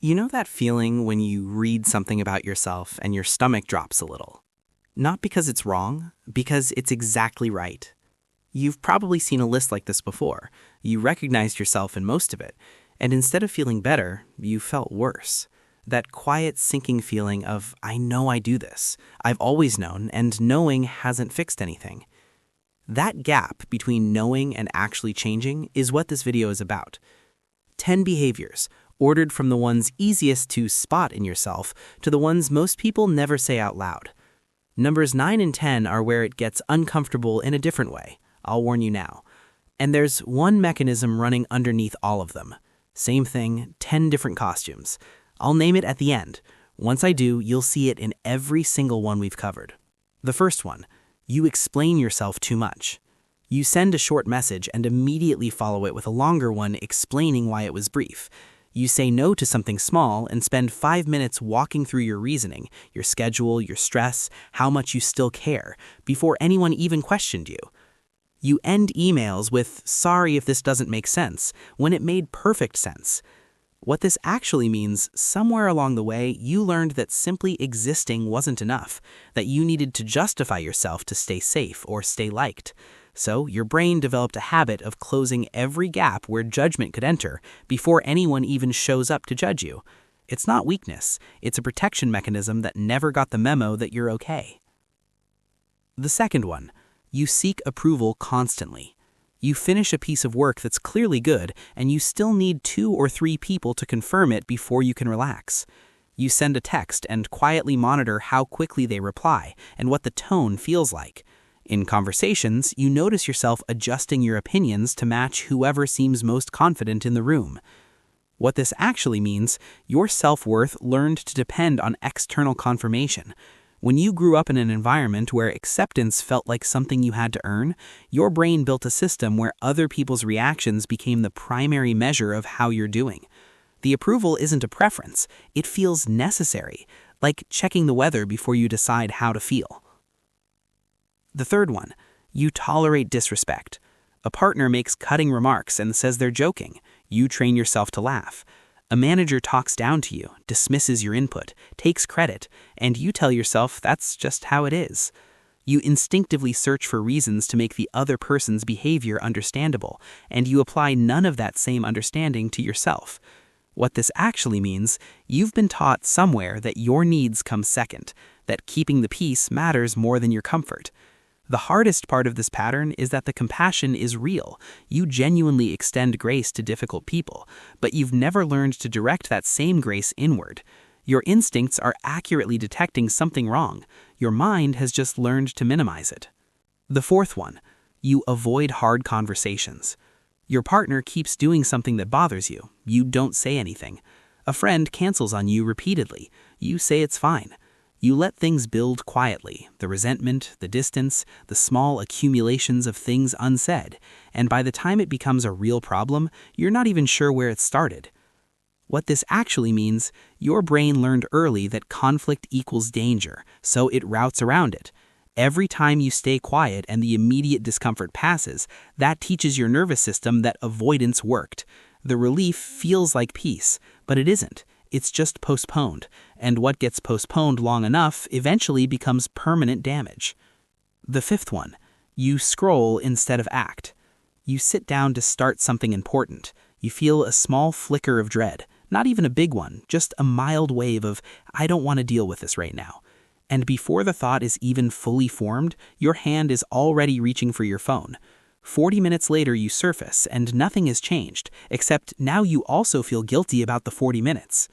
You know that feeling when you read something about yourself and your stomach drops a little? Not because it's wrong, because it's exactly right. You've probably seen a list like this before. You recognized yourself in most of it, and instead of feeling better, you felt worse. That quiet, sinking feeling of, I know I do this, I've always known, and knowing hasn't fixed anything. That gap between knowing and actually changing is what this video is about. 10 behaviors, ordered from the ones easiest to spot in yourself to the ones most people never say out loud. Numbers 9 and 10 are where it gets uncomfortable in a different way. I'll warn you now. And there's one mechanism running underneath all of them. Same thing, 10 different costumes. I'll name it at the end. Once I do, you'll see it in every single one we've covered. The first one, you explain yourself too much. You send a short message and immediately follow it with a longer one explaining why it was brief. You say no to something small and spend 5 minutes walking through your reasoning, your schedule, your stress, how much you still care, before anyone even questioned you. You end emails with, sorry if this doesn't make sense, when it made perfect sense. What this actually means, somewhere along the way, you learned that simply existing wasn't enough, that you needed to justify yourself to stay safe or stay liked. So your brain developed a habit of closing every gap where judgment could enter before anyone even shows up to judge you. It's not weakness, it's a protection mechanism that never got the memo that you're okay. The second one, you seek approval constantly. You finish a piece of work that's clearly good, and you still need 2 or 3 people to confirm it before you can relax. You send a text and quietly monitor how quickly they reply and what the tone feels like. In conversations, you notice yourself adjusting your opinions to match whoever seems most confident in the room. What this actually means, your self-worth learned to depend on external confirmation. When you grew up in an environment where acceptance felt like something you had to earn, your brain built a system where other people's reactions became the primary measure of how you're doing. The approval isn't a preference, it feels necessary, like checking the weather before you decide how to feel. The third one, you tolerate disrespect. A partner makes cutting remarks and says they're joking. You train yourself to laugh. A manager talks down to you, dismisses your input, takes credit, and you tell yourself that's just how it is. You instinctively search for reasons to make the other person's behavior understandable, and you apply none of that same understanding to yourself. What this actually means, you've been taught somewhere that your needs come second, that keeping the peace matters more than your comfort. The hardest part of this pattern is that the compassion is real. You genuinely extend grace to difficult people, but you've never learned to direct that same grace inward. Your instincts are accurately detecting something wrong. Your mind has just learned to minimize it. The fourth one, you avoid hard conversations. Your partner keeps doing something that bothers you. You don't say anything. A friend cancels on you repeatedly. You say it's fine. You let things build quietly, the resentment, the distance, the small accumulations of things unsaid, and by the time it becomes a real problem, you're not even sure where it started. What this actually means, your brain learned early that conflict equals danger, so it routes around it. Every time you stay quiet and the immediate discomfort passes, that teaches your nervous system that avoidance worked. The relief feels like peace, but it isn't. It's just postponed, and what gets postponed long enough eventually becomes permanent damage. The fifth one, you scroll instead of act. You sit down to start something important. You feel a small flicker of dread, not even a big one, just a mild wave of, I don't want to deal with this right now. And before the thought is even fully formed, your hand is already reaching for your phone. 40 minutes later you surface, and nothing has changed, except now you also feel guilty about the 40 minutes.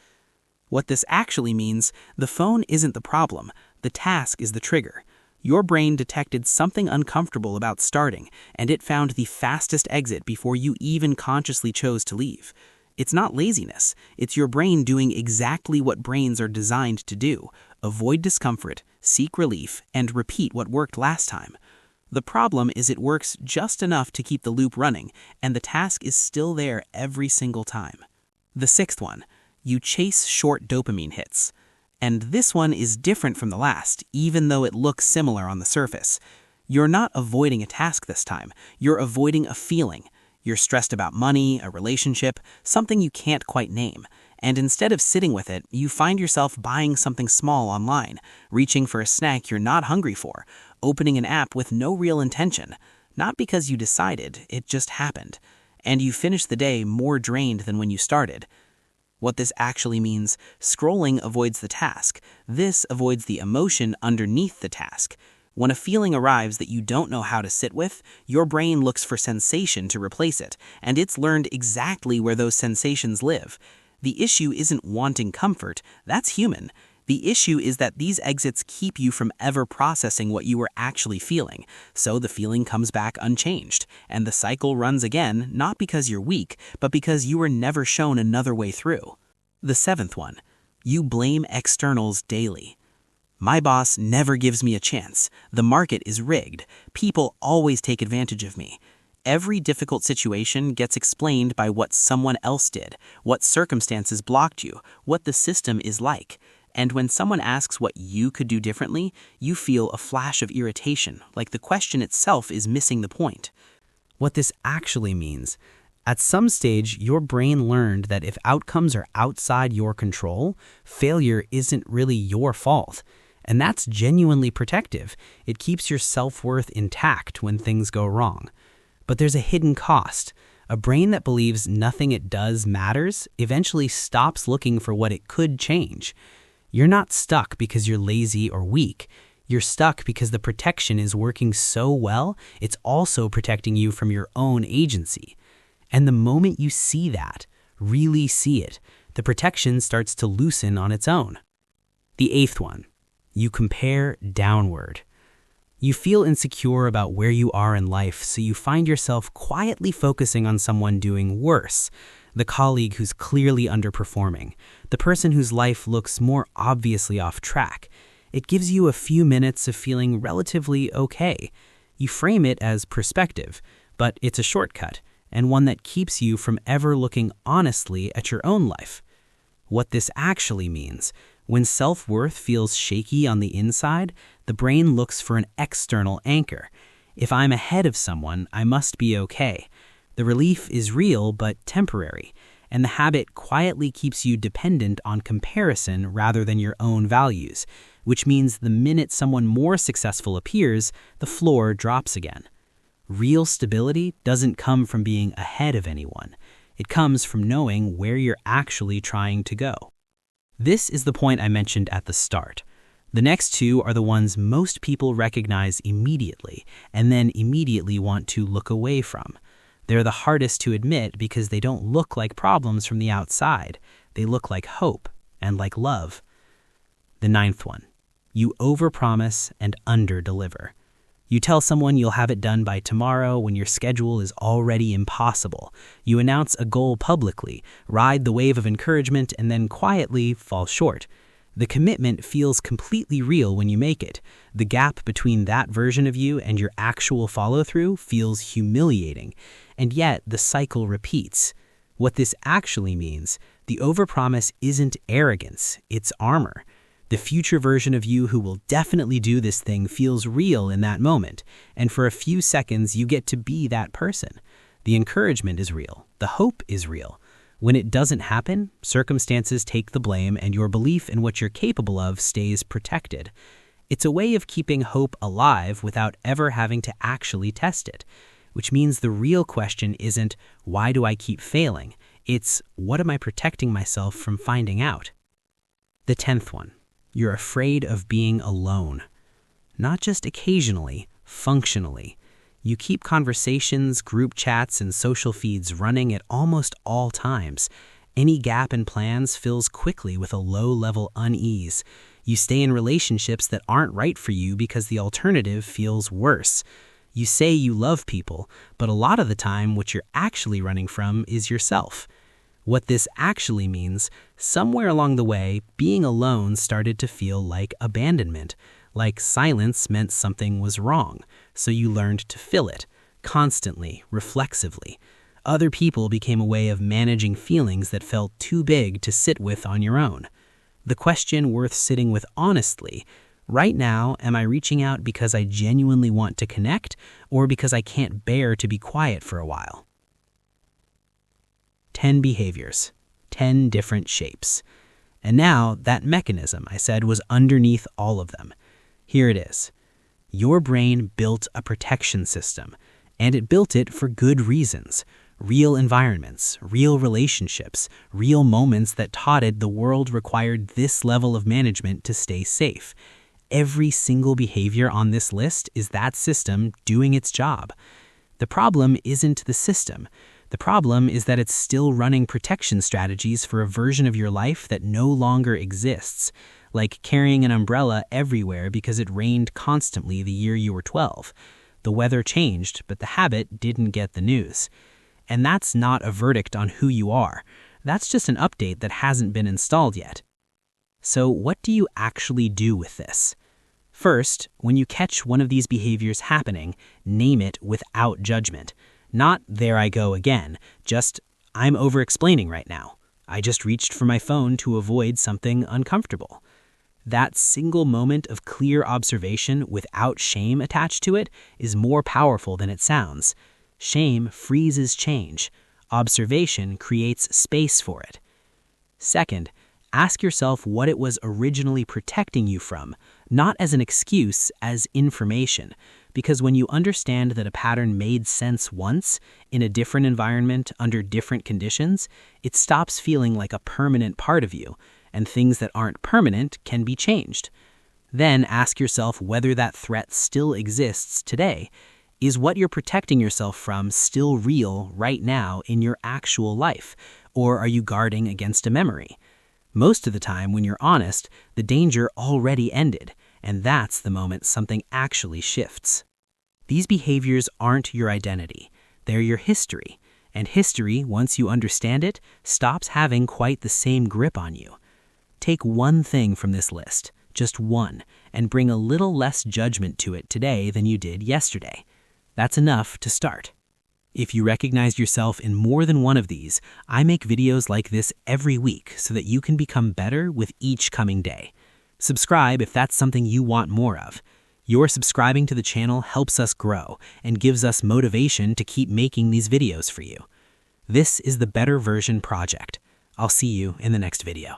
What this actually means, the phone isn't the problem, the task is the trigger. Your brain detected something uncomfortable about starting, and it found the fastest exit before you even consciously chose to leave. It's not laziness, it's your brain doing exactly what brains are designed to do: avoid discomfort, seek relief, and repeat what worked last time. The problem is it works just enough to keep the loop running, and the task is still there every single time. The sixth one, you chase short dopamine hits. And this one is different from the last, even though it looks similar on the surface. You're not avoiding a task this time, you're avoiding a feeling. You're stressed about money, a relationship, something you can't quite name. And instead of sitting with it, you find yourself buying something small online, reaching for a snack you're not hungry for, opening an app with no real intention. Not because you decided, it just happened. And you finish the day more drained than when you started. What this actually means, scrolling avoids the task. This avoids the emotion underneath the task. When a feeling arrives that you don't know how to sit with, your brain looks for sensation to replace it, and it's learned exactly where those sensations live. The issue isn't wanting comfort, that's human. The issue is that these exits keep you from ever processing what you were actually feeling, so the feeling comes back unchanged, and the cycle runs again, not because you're weak, but because you were never shown another way through. The 7th one, you blame externals daily. My boss never gives me a chance. The market is rigged. People always take advantage of me. Every difficult situation gets explained by what someone else did, what circumstances blocked you, what the system is like. And when someone asks what you could do differently, you feel a flash of irritation, like the question itself is missing the point. What this actually means, at some stage, your brain learned that if outcomes are outside your control, failure isn't really your fault. And that's genuinely protective. It keeps your self-worth intact when things go wrong. But there's a hidden cost. A brain that believes nothing it does matters eventually stops looking for what it could change. You're not stuck because you're lazy or weak. You're stuck because the protection is working so well, it's also protecting you from your own agency. And the moment you see that, really see it, the protection starts to loosen on its own. The 8th one, you compare downward. You feel insecure about where you are in life, so you find yourself quietly focusing on someone doing worse. The colleague who's clearly underperforming, the person whose life looks more obviously off track. It gives you a few minutes of feeling relatively okay. You frame it as perspective, but it's a shortcut, and one that keeps you from ever looking honestly at your own life. What this actually means, when self-worth feels shaky on the inside, the brain looks for an external anchor. If I'm ahead of someone, I must be okay. The relief is real but temporary, and the habit quietly keeps you dependent on comparison rather than your own values, which means the minute someone more successful appears, the floor drops again. Real stability doesn't come from being ahead of anyone. It comes from knowing where you're actually trying to go. This is the point I mentioned at the start. The next two are the ones most people recognize immediately and then immediately want to look away from. They're the hardest to admit because they don't look like problems from the outside. They look like hope and like love. The 9th one, you overpromise and underdeliver. You tell someone you'll have it done by tomorrow when your schedule is already impossible. You announce a goal publicly, ride the wave of encouragement, and then quietly fall short. The commitment feels completely real when you make it. The gap between that version of you and your actual follow-through feels humiliating. And yet, the cycle repeats. What this actually means, the overpromise isn't arrogance, it's armor. The future version of you who will definitely do this thing feels real in that moment, and for a few seconds you get to be that person. The encouragement is real, the hope is real. When it doesn't happen, circumstances take the blame and your belief in what you're capable of stays protected. It's a way of keeping hope alive without ever having to actually test it, which means the real question isn't, why do I keep failing? It's, what am I protecting myself from finding out? The 10th one. You're afraid of being alone. Not just occasionally, functionally. You keep conversations, group chats, and social feeds running at almost all times. Any gap in plans fills quickly with a low-level unease. You stay in relationships that aren't right for you because the alternative feels worse. You say you love people, but a lot of the time what you're actually running from is yourself. What this actually means, somewhere along the way, being alone started to feel like abandonment, like silence meant something was wrong, so you learned to fill it, constantly, reflexively. Other people became a way of managing feelings that felt too big to sit with on your own. The question worth sitting with honestly, right now, am I reaching out because I genuinely want to connect, or because I can't bear to be quiet for a while? 10 behaviors. 10 different shapes. And now that mechanism, I said, was underneath all of them. Here it is. Your brain built a protection system, and it built it for good reasons. Real environments, real relationships, real moments that taught it the world required this level of management to stay safe. Every single behavior on this list is that system doing its job. The problem isn't the system. The problem is that it's still running protection strategies for a version of your life that no longer exists, like carrying an umbrella everywhere because it rained constantly the year you were 12. The weather changed, but the habit didn't get the news. And that's not a verdict on who you are. That's just an update that hasn't been installed yet. So what do you actually do with this? First, when you catch one of these behaviors happening, name it without judgment. Not, there I go again, just, I'm over-explaining right now. I just reached for my phone to avoid something uncomfortable. That single moment of clear observation without shame attached to it is more powerful than it sounds. Shame freezes change. Observation creates space for it. Second, ask yourself what it was originally protecting you from, not as an excuse, as information. Because when you understand that a pattern made sense once, in a different environment, under different conditions, it stops feeling like a permanent part of you, and things that aren't permanent can be changed. Then ask yourself whether that threat still exists today. Is what you're protecting yourself from still real right now in your actual life, or are you guarding against a memory? Most of the time, when you're honest, the danger already ended, and that's the moment something actually shifts. These behaviors aren't your identity. They're your history, and history, once you understand it, stops having quite the same grip on you. Take one thing from this list, just one, and bring a little less judgment to it today than you did yesterday. That's enough to start. If you recognize yourself in more than one of these, I make videos like this every week so that you can become better with each coming day. Subscribe if that's something you want more of. Your subscribing to the channel helps us grow and gives us motivation to keep making these videos for you. This is the Better Version Project. I'll see you in the next video.